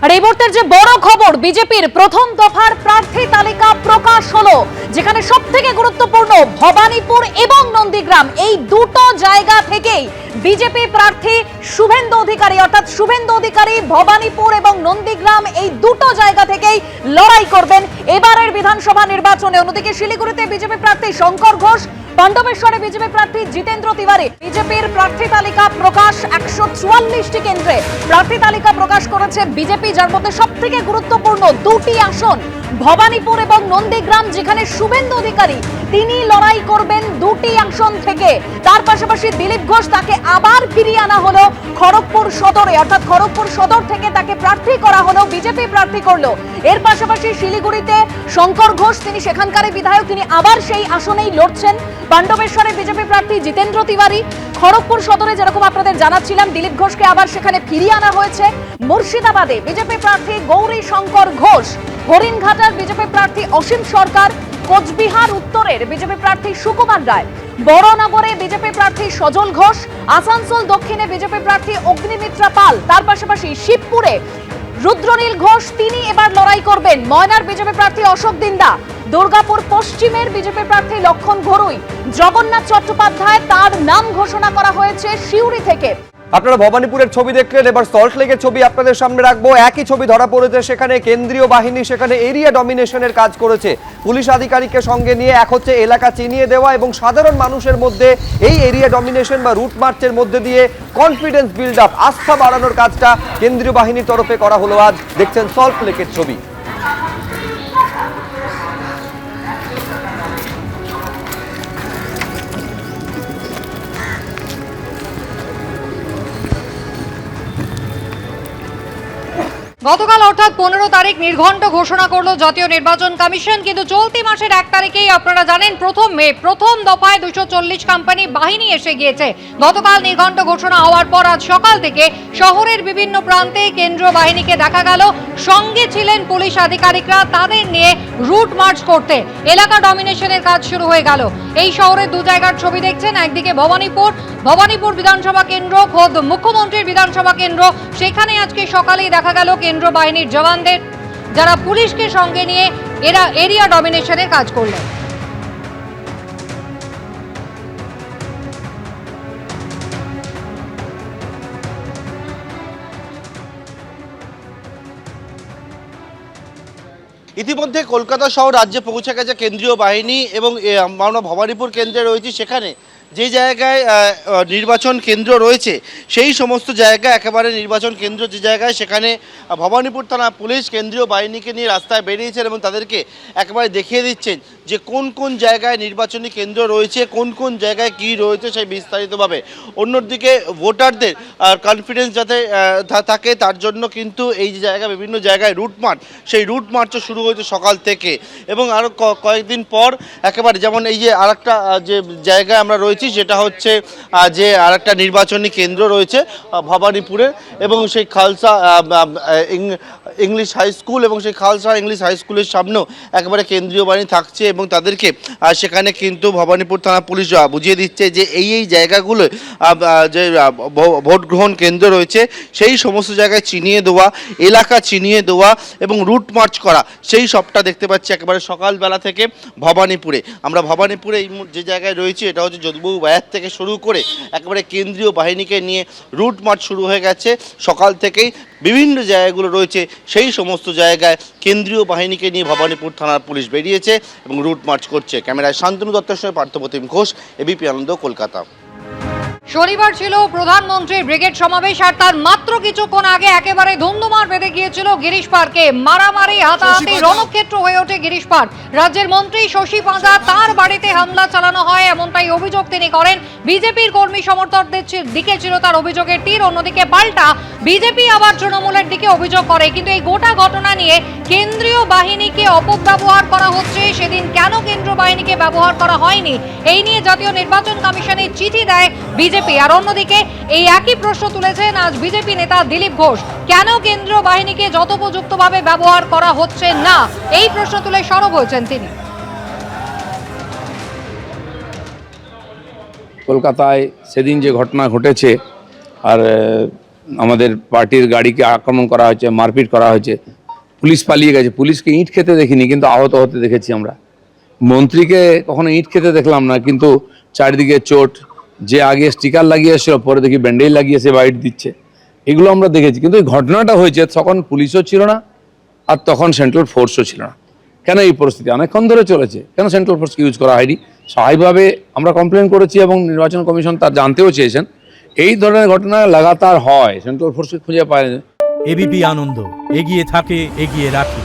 আর এই মুহূর্তের যে বড় খবর, বিজেপির প্রথম দফার প্রার্থী তালিকা প্রকাশ হলো, যেখানে সবথেকে গুরুত্বপূর্ণ ভবানীপুর এবং নন্দীগ্রাম, এই দুটো জায়গা থেকেই বিজেপি প্রার্থী শুভেন্দু অধিকারী, অর্থাৎ শুভেন্দু অধিকারী ভবানীপুর এবং নন্দীগ্রাম এই দুটো জায়গা থেকেই লড়াই করবেন এবারের বিধানসভা নির্বাচনে। অন্যদিকে শিলিগুড়িতে বিজেপি প্রার্থী শঙ্কর ঘোষ, পাণ্ডবেশ্বরে বিজেপি প্রার্থী জিতেন্দ্র তিওয়ারি। বিজেপির প্রার্থী তালিকা প্রকাশ 144টি কেন্দ্রে প্রার্থী তালিকা প্রকাশ করেছে বিজেপি, যার মধ্যে সবথেকে গুরুত্বপূর্ণ দুটি আসন ভবানীপুর এবং নন্দীগ্রাম, যেখানে শুভেন্দু অধিকারী তিনি লড়াই করবেন দুটি আসন থেকে। তার পাশাপাশি দিলীপ ঘোষ, তাকে আবার ফিরিয়ে আনা হলো খড়গপুর সদরে, অর্থাৎ খড়গপুর সদর থেকে তাকে প্রার্থী করা হলো, বিজেপি প্রার্থী করলো। এর পাশাপাশি শিলিগুড়িতে শঙ্কর ঘোষ, তিনি সেখানকার বিধায়ক, তিনি আবার সেই আসনেই লড়ছেন। পাণ্ডবেশ্বরে বিজেপি প্রার্থী জিতেন্দ্র তিওয়ারি, খড়গপুর সদরে যেরকম আপনাদের জানাচ্ছিলাম দিলীপ ঘোষকে আবার সেখানে ফিরিয়ে আনা হয়েছে। মুর্শিদাবাদে বিজেপি প্রার্থী গৌরী শঙ্কর ঘোষ, হরিণঘাটার বিজেপি প্রার্থী অসীম সরকার, কোচবিহার উত্তরের বিজেপি প্রার্থী সুকুমার রায়, বড়নগরে বিজেপি প্রার্থী সজল ঘোষ, আসানসোল দক্ষিণে বিজেপি প্রার্থী অগ্নিমিত্রা পাল, তার পাশাপাশি শিবপুরে রুদ্রনীল ঘোষ, তিনি এবার লড়াই করবেন। ময়নার বিজেপি প্রার্থী অশোক দিন্দা, দুর্গাপুর পশ্চিমের বিজেপি প্রার্থী লক্ষণ ঘরুই, জগন্নাথ চট্টোপাধ্যায়, তার নাম ঘোষণা করা হয়েছে সিউড়ি থেকে। আপনারা ভবানীপুরের ছবি দেখলেন, এবার সল্ট লেকের ছবি আপনাদের সামনে রাখবো। একই ছবি ধরা পড়েছে, সেখানে কেন্দ্রীয় বাহিনী সেখানে এরিয়া ডমিনেশনের কাজ করেছে। পুলিশ আধিকারিককে সঙ্গে নিয়ে এক হচ্ছে এলাকা চিনিয়ে দেওয়া এবং সাধারণ মানুষের মধ্যে এই এরিয়া ডমিনেশন বা রুট মার্চের মধ্যে দিয়ে কনফিডেন্স বিল্ড আপ, আস্থা বাড়ানোর কাজটা কেন্দ্রীয় বাহিনীর তরফে করা হলো আজ। দেখছেন সল্ট লেকের ছবি। গতকাল অর্থাৎ 15 তারিখ নির্ঘণ্ট ঘোষণা করলো জাতীয় নির্বাচন কমিশন, কিন্তু চলতি মাসের 1 তারিখেই আপনারা জানেন প্রথম দফায় 240 কোম্পানি বাহিনী এসে গিয়েছে। গতকাল নির্ঘণ্ট ঘোষণা হওয়ার পর আজ সকাল থেকে শহরের বিভিন্ন প্রান্তে কেন্দ্রীয় বাহিনীকে দেখা গেল, সঙ্গে ছিলেন পুলিশ আধিকারিকরা, তাদের নিয়ে রুট মার্চ করতে এলাকা ডমিনেশনের কাজ শুরু হয়ে গেল। এই শহরের দু জায়গার ছবি দেখছেন, একদিকে ভবানীপুর বিধানসভা কেন্দ্র, খোদ মুখ্যমন্ত্রীর বিধানসভা কেন্দ্র, সেখানে আজকে সকালেই দেখা গেল কেন্দ্র বাহিনীর জওয়ানদের, যারা পুলিশকে সঙ্গে নিয়ে এরা এরিয়া ডমিনেশনের কাজ করলেন। ইতিমধ্যে কলকাতা সহ রাজ্যে পৌঁছে গেছে কেন্দ্রীয় বাহিনী এবং আমরা ভবানীপুর কেন্দ্রে রয়েছি, সেখানে যে জায়গায় নির্বাচন কেন্দ্র রয়েছে সেই সমস্ত জায়গায় একেবারে নির্বাচন কেন্দ্র যে জায়গায়, সেখানে ভবানীপুর থানা পুলিশ কেন্দ্রীয় বাহিনীকে নিয়ে রাস্তায় বেরিয়েছেন এবং তাদেরকে একেবারে দেখিয়ে দিচ্ছেন যে কোন কোন জায়গায় নির্বাচনী কেন্দ্র রয়েছে, কোন কোন জায়গায় কী রয়েছে সেই বিস্তারিতভাবে। অন্যদিকে ভোটারদের কনফিডেন্স যাতে থাকে তার জন্য কিন্তু এই যে জায়গা বিভিন্ন জায়গায় রুট মার্চ, সেই রুট মার্চও শুরু হয়েছে সকাল থেকে। এবং আরও কয়েকদিন পর একেবারে যেমন এই যে আরেকটা যে জায়গায় আমরা রয়েছি, যেটা হচ্ছে যে আরেকটা নির্বাচনী কেন্দ্র রয়েছে ভবানীপুরের, এবং সেই খালসা ইংলিশ হাই স্কুল এবং সেই খালসা ইংলিশ হাই স্কুলের সামনেও একেবারে কেন্দ্রীয় বাহিনী থাকছে এবং তাদেরকে সেখানে কিন্তু ভবানীপুর থানা পুলিশ বুঝিয়ে দিচ্ছে যে এই জায়গাগুলো যে ভোট গ্রহণ কেন্দ্র রয়েছে সেই সমস্ত জায়গায় চিনিয়ে দেওয়া, এলাকা চিনিয়ে দেওয়া এবং রুট মার্চ করা, সেই সবটা দেখতে পাচ্ছি একেবারে সকালবেলা থেকে ভবানীপুরে। আমরা ভবানীপুরে এই যে জায়গায় রয়েছি, এটা হচ্ছে যদুবাবু বাজার থেকে শুরু করে একেবারে কেন্দ্রীয় বাহিনীকে নিয়ে রুট মার্চ শুরু হয়ে গেছে সকাল থেকেই। বিভিন্ন জায়গাগুলো রয়েছে সেই সমস্ত জায়গায় কেন্দ্রীয় বাহিনীকে নিয়ে ভবানীপুর থানার পুলিশ বেরিয়েছে এবং রুট মার্চ করছে। ক্যামেরায় শান্তনু দত্তের সঙ্গে পার্থপ্রতিম ঘোষ, এবিপি আনন্দ, কলকাতা। শনিবার ছিল প্রধানমন্ত্রীর ব্রিগেড সমাবেশ, আর তার মাত্র কিছুক্ষণ আগে একেবারে ধুন্ধুমার বেঁধে গিয়েছিল গিরিশ পার্কে। মারামারি, হাতাহাতি, রণক্ষেত্র হয়ে ওঠে গিরিশ পার্ক। রাজ্যের মন্ত্রী শশী পাঁজা, তার বাড়িতে হামলা চালানো হয় এমনটাই অভিযোগ তিনি করেন। বিজেপির কর্মী সমর্থকদের দিকে ছিল তার অভিযোগের তীর, অন্যদিকে পাল্টা বিজেপি আবার তৃণমূলের দিকে অভিযোগ করে। কিন্তু এই গোটা ঘটনা নিয়ে কেন্দ্রীয় বাহিনীকে অপব্যবহার করা হচ্ছে, সেদিন কেন কেন্দ্রীয় বাহিনীকে ব্যবহার করা হয়নি, এই নিয়ে জাতীয় নির্বাচন কমিশনে চিঠি দেয় বিজেপি। আর অন্যদিকে এই একই প্রশ্ন তুলেছেন আজ বিজেপি নেতা দিলীপ ঘোষ, কেন কেন্দ্রীয় বাহিনীকে যথোপযুক্তভাবে ব্যবহার করা হচ্ছে না, এই প্রশ্ন তুলে সরব হয়েছেন তিনি। কলকাতায় সেদিন যে ঘটনা ঘটেছে, আর আমাদের পার্টির গাড়িকে আক্রমণ করা হয়েছে, মারপিট করা হয়েছে, পুলিশ পালিয়ে গেছে। পুলিশকে ইট খেতে দেখিনি, কিন্তু আহত হতে দেখেছি আমরা। মন্ত্রীকে কখনো ইট খেতে দেখলাম না, কিন্তু চারিদিকে চোট, যে আগে স্টিকার লাগিয়ে এসেছিল পরে দেখি ব্যান্ডেজ লাগিয়েছে বা ইট দিচ্ছে, এগুলো আমরা দেখেছি। কিন্তু এই ঘটনাটা হয়েছে তখন পুলিশও ছিল না, আর তখন সেন্ট্রাল ফোর্সও ছিল না। কেন এই পরিস্থিতি অনেকক্ষণ ধরে চলেছে, কেন সেন্ট্রাল ফোর্সকে ইউজ করা হয়নি? স্বাভাবিকভাবে আমরা কমপ্লেন করেছি এবং নির্বাচন কমিশন তার জানতেও চেয়েছেন। এই ধরনের ঘটনা লাগাতার হয়, সেন্ট্রাল ফোর্সকে খুঁজে পায় না। এবিপি আনন্দ এগিয়ে থাকে, এগিয়ে রাখে।